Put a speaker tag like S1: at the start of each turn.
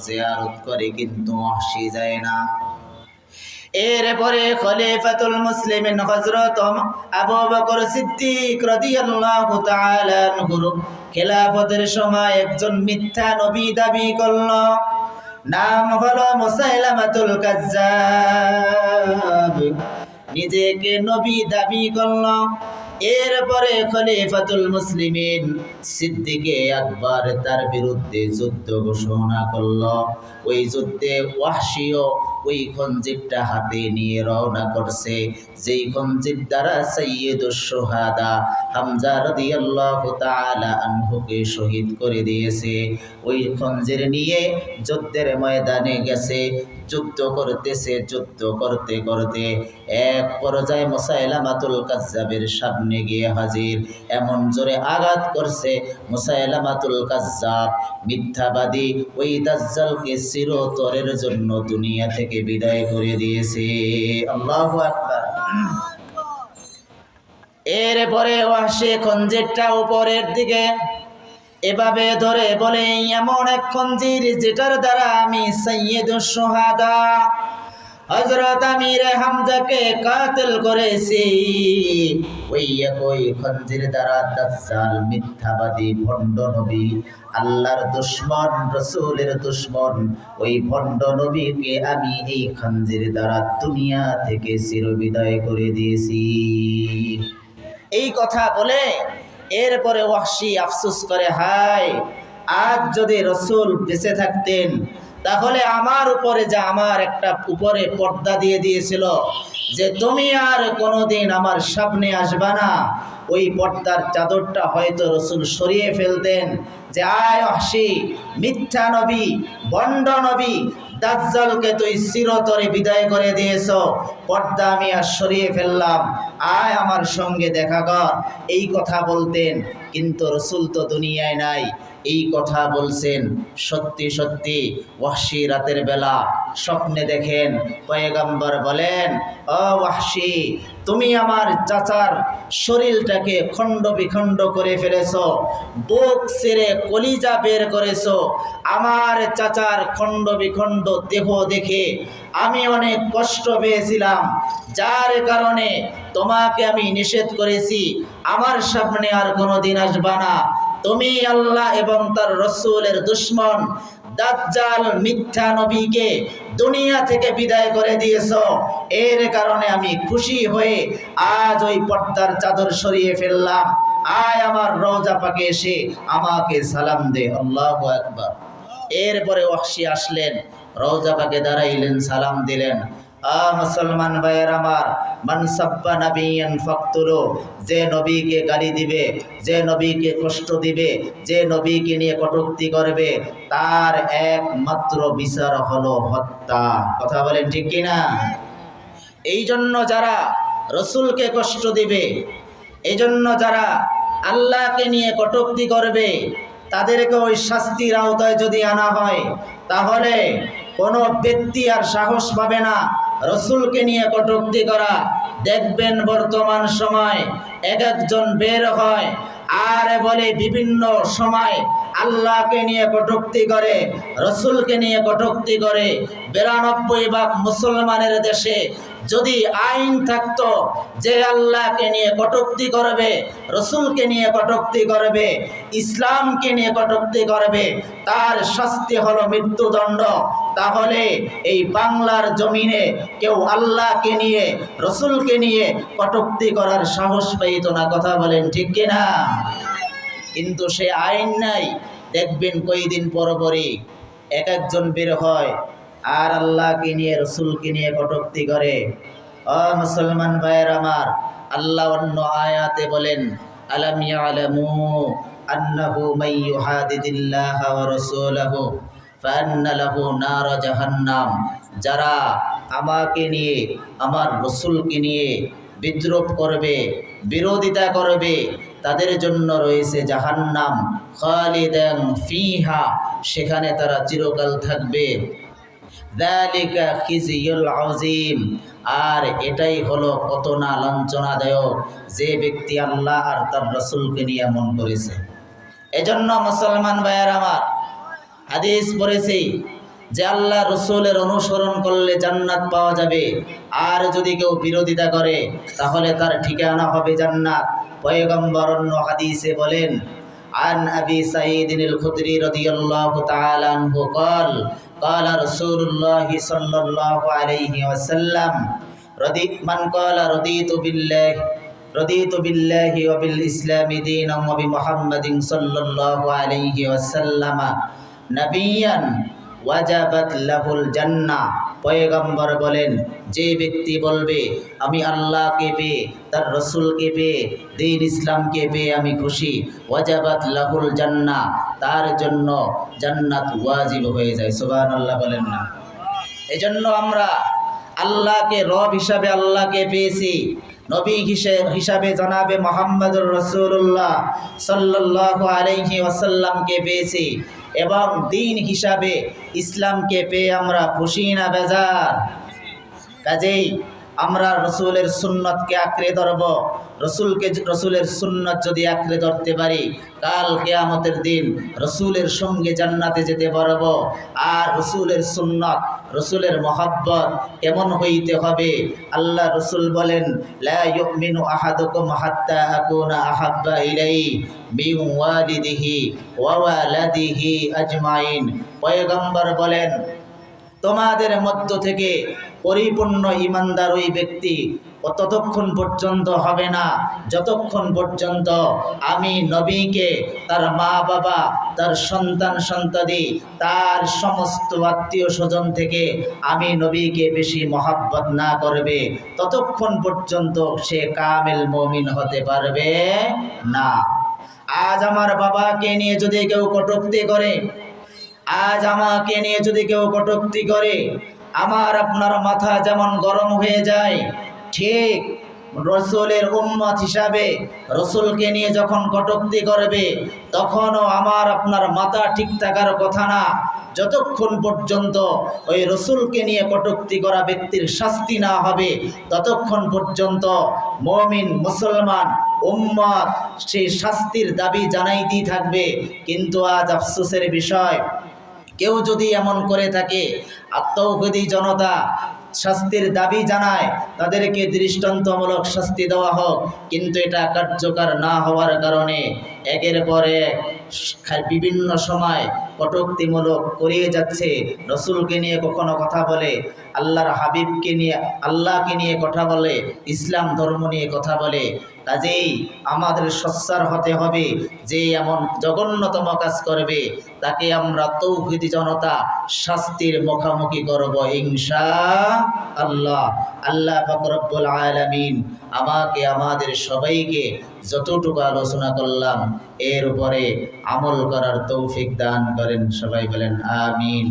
S1: জিয়ারত করে, কিন্তু ওয়াহশী যায় না। এরপরে খলিফাতুল মুসলিমিন হযরত আবু বকর সিদ্দিক রাদিয়াল্লাহু তাআলা আনহুর খেলাফতের সময় একজন মিথ্যা নবী দাবি করল, নাম হলো মুসাইলামাতুল কাজ্জাব। নিজেকে নবী দাবি করল। এরপরে খলিফাতুল মুসলিমিন সিদ্দিকে আকবর তার বিরুদ্ধে যুদ্ধ ঘোষণা করল। ওই যুদ্ধে ওয়াহশীও ওই খঞ্জিরটা হাতে নিয়ে রওনা করছে, যেই খঞ্জির দ্বারা সাইয়্যিদুশ শুহাদা হামজা রাদিয়াল্লাহু তাআলা আনহুকে শহীদ করে দিয়েছে। ওই খঞ্জির নিয়ে যুদ্ধের ময়দানে গেছে, যুদ্ধ করতেছে। যুদ্ধ করতে করতে এক পর্যায়ে মুসাইলামাতুল কাজ্জাবের সামনে গিয়ে হাজির। এমন জোরে আঘাত করছে মুসাইলামাতুল কাজ্জাব মিথ্যাবাদী ওই দাজ্জালকে চিরতরের জন্য দুনিয়া থেকে বিদায় করে দিয়েছে। আল্লাহু আকবার। এরপরে ওয়াহশী খঞ্জিরটা উপরের দিকে এভাবে ধরে বলে, এমন এক খঞ্জির যেটার দ্বারা আমি সাইয়্যিদুশ শুহাদা হযরত আমির হামজাকে কাতল করেছি, ওই একই খঞ্জির দ্বারা দাজ্জাল মিথ্যাবাদী ভণ্ড নবী, আল্লাহর দুশমন, রাসূলের দুশমন, ওই ভণ্ড নবীকে আমি এই খঞ্জির দ্বারা দুনিয়া থেকে চিরবিদায় করে দিয়েছি। এই কথা বলে এরপরে ওয়াহশী আফসোস করে, হায়, আজ যদি রাসূল বেঁচে থাকতেন তাহলে আমার উপরে যে আমার একটা উপরে পর্দা দিয়ে দিয়েছিল যে তুমি আর কোনোদিন আমার সামনে আসবা না, ওই পর্দার চাদরটা হয়তো রাসূল সরিয়ে ফেলতেন যে, আয় ওয়াহশী, মিথ্যা নবী, ভণ্ড নবী, দাজ্জালকে তুই চিরতরে বিদায় করে দিয়েছো, পর্দা আমি আর সরিয়ে ফেললাম, আয় আমার সঙ্গে দেখা কর। এই কথা বলতেন, কিন্তু রাসূল তো দুনিয়ায় নাই। এই কথা বলছেন সত্যি সত্যি ওয়াহশী রাতের বেলা স্বপ্নে দেখেন, পয়গম্বর বলেন, ও ওয়াহশী, তুমি আমার চাচার শরীরটাকে খণ্ড বিখণ্ড করে ফেলেছো, বুক ছিঁড়ে কলিজা বের করেছো। আমার চাচার খণ্ড বিখণ্ড দেহ দেখে আমি অনেক কষ্ট পেয়েছিলাম, যার কারণে তোমাকে আমি নিষেধ করেছি আমার সামনে আর কোনোদিন আসবা না। তুমি আল্লাহ এবং তার রাসূলের দুশমন দাজ্জাল মিথ্যা নবীকে দুনিয়া থেকে বিদায় করে দিয়েছো। এর কারণে আমি খুশি হয়ে আজ ওই পর্দার চাদর সরিয়ে ফেললাম। আয় আমার রওজা পাকে এসে আমাকে সালাম দে। আল্লাহু আকবার। এরপরে ওয়াহশী আসলেন, রওজা পাকে দাঁড়াইলেন, সালাম দিলেন। মুসলমান ভাইয়ের আমার, মান সাব্বা নাবিয়ান ফাকতুলু, যে নবীকে গালি দিবে, যে নবীকে কষ্ট দিবে, যে নবীকে নিয়ে কটূক্তি করবে, তার একমাত্র বিচার হলো হত্যা। কথা বলেন ঠিক কিনা? এই জন্য যারা রাসূলকে কষ্ট দিবে, এই জন্য যারা আল্লাহকে নিয়ে কটূক্তি করবে, তাদেরকে ওই শাস্তির আওতায় যদি আনা হয়, তাহলে কোনো ব্যক্তি আর সাহস পাবে না রাসূলকে নিয়ে কটূক্তি করা। দেখবেন বর্তমান সময় এক একজন বের হয় আর বলে বিভিন্ন সময় আল্লাহকে নিয়ে কটূক্তি করে, রাসূলকে নিয়ে কটূক্তি করে। 92 ভাগ মুসলমানের দেশে যদি আইন থাকতো যে আল্লাহকে নিয়ে কটূক্তি করবে, রাসূলকে নিয়ে কটূক্তি করবে, ইসলামকে নিয়ে কটূক্তি করবে, তার শাস্তি হলো মৃত্যুদণ্ড, তাহলে এই বাংলার জমিনে কেউ আল্লাহকে নিয়ে, রাসূলকে নিয়ে কটূক্তি করার সাহস পাইত না। কথা বলেন ঠিক কিনা? কিন্তু সে আইন নাই। দেখবেন কয়েকদিন পরপরই এক একজন বের হয় আর আল্লাহকে নিয়ে, রাসূলকে নিয়ে কটূক্তি করে। ও মুসলমান ভাইয়ের আমার, আল্লাহ অন্য আয়াতে বলেন, আলাম ইয়ালামু আন্নাহু মান ইউহাদিদিল্লাহা ওয়া রাসূলাহু ফাআন্না লাহু নার জাহান্নাম। যারা আমাকে নিয়ে, আমার রাসূলকে নিয়ে বিদ্রোহ করবে, বিরোধিতা করবে, তাদের জন্য রয়েছে জাহান্নাম, খালিদান ফিহা, সেখানে তারা চিরকাল থাকবে। যালিকা খিজিয়ুল আযীম, আর এটাই হলো কত না লাঞ্ছনাদায়ক যে ব্যক্তি আল্লাহ আর তার রাসূলকে নিয়ে এমন করেছে। এজন্য মুসলমান ভাইয়ের আমার, হাদিস পড়েছি, যে আল্লাহ রসুলের অনুসরণ করলে জান্নাত পাওয়া যাবে, আর যদি কেউ বিরোধিতা করে তাহলে তার ঠিকানা হবে জান্নাত। পয়গম্বর অন্য হাদিসে বলেন, আন আবি সাঈদ আল খুদরি রাদিয়াল্লাহু তাআলা আনহু قال قال رسول الله صلى الله عليه وسلم من قال رضيت بالله وبالإسلام دينا وبمحمد صلى الله عليه وسلم نبيا ওয়াজাবাত লাহুল জান্নাহ। পয়গম্বর বলেন, যে ব্যক্তি বলবে আমি আল্লাহকে পেয়ে, তার রসুলকে পেয়ে, দ্বীন ইসলামকে পেয়ে আমি খুশি, ওয়াজাবাত লাহুল জান্নাহ, তার জন্য জান্নাত ওয়াজিব হয়ে যায়। সুবহানাল্লাহ বলেন না? এজন্য আমরা আল্লাহকে রব হিসাবে আল্লাহকে পেয়েছি, নবী হিসাবে জনাবে মুহাম্মদুর রাসূলুল্লাহ সাল্লাল্লাহু আলাইহি ওয়াসাল্লামকে পেয়েছি, এবং দ্বীন হিসাবে ইসলামকে পেয়ে আমরা খুশি না বেজার? কাজেই আমরা রসুলের সুন্নতকে আঁকড়ে ধরব। রসুলের সুন্নত যদি আঁকড়ে ধরতে পারি, কাল কিয়ামতের দিন রসুলের সঙ্গে জান্নাতে যেতে পারব। আর রসুলের সুন্নত, রসুলের মহব্বত কেমন হইতে হবে? আল্লাহ রসুল বলেন, লা ইউমিনু আহাদুকুম হাত্তা আকুনা আহাব্বা ইলাইহি মিন ওয়ালিদিহি ওয়া ওয়ালাদিহি আজমাইন। পয়গম্বর বলেন, তোমাদের মধ্য থেকে পরিপূর্ণ ঈমানদার ওই ব্যক্তি ততক্ষণ পর্যন্ত হবে না যতক্ষণ পর্যন্ত আমি নবীকে তার মা বাবা, তার সন্তান সন্ততি, তার সমস্ত আত্মীয় স্বজন থেকে আমি নবীকে বেশি মহব্বত না করবে, ততক্ষণ পর্যন্ত সে কামেল মুমিন হতে পারবে না। আজ আমার বাবাকে নিয়ে যদি কেউ কটূক্তি করে, আজ আমাকে নিয়ে যদি কেউ কটূক্তি করে, আমার আপনার মাথা যেমন গরম হয়ে যায়, ঠিক রসুলের উম্মত হিসাবে রসুলকে নিয়ে যখন কটূক্তি করবে, তখনও আমার আপনার মাথা ঠিক থাকার কথা না, যতক্ষণ পর্যন্ত ওই রসুলকে নিয়ে কটূক্তি করা ব্যক্তির শাস্তি না হবে, ততক্ষণ পর্যন্ত মুমিন মুসলমান উম্মত সেই শাস্তির দাবি জানাইতেই থাকবে। কিন্তু আজ আফসোসের বিষয়, কেউ যদি এমন করে থাকে, আত্মঘাতী জনতা শাস্তির দাবি জানায়, তাদেরকে দৃষ্টান্তমূলক শাস্তি দেওয়া হোক, কিন্তু এটা কার্যকর না হওয়ার কারণে একের পর এক বিভিন্ন সময় কটূক্তিমূলক করিয়ে যাচ্ছে। রসুলকে নিয়ে কখনো কথা বলে, আল্লাহর হাবিবকে নিয়ে, আল্লাহকে নিয়ে কথা বলে, ইসলাম ধর্ম নিয়ে কথা বলে। কাজেই আমাদের সোচ্চার হতে হবে, যে এমন জঘন্যতম কাজ করবে তাকে আমরা তৌহিদি জনতা শাস্তির মুখোমুখি করব ইনশাআল্লাহ। আল্লাহ পাক রব্বুল আলামিন আমাকে আমাদের সবাইকে যতটুকু আলোচনা করলাম এর উপরে আমল করার তৌফিক দান করেন। সবাই বলেন আমিন।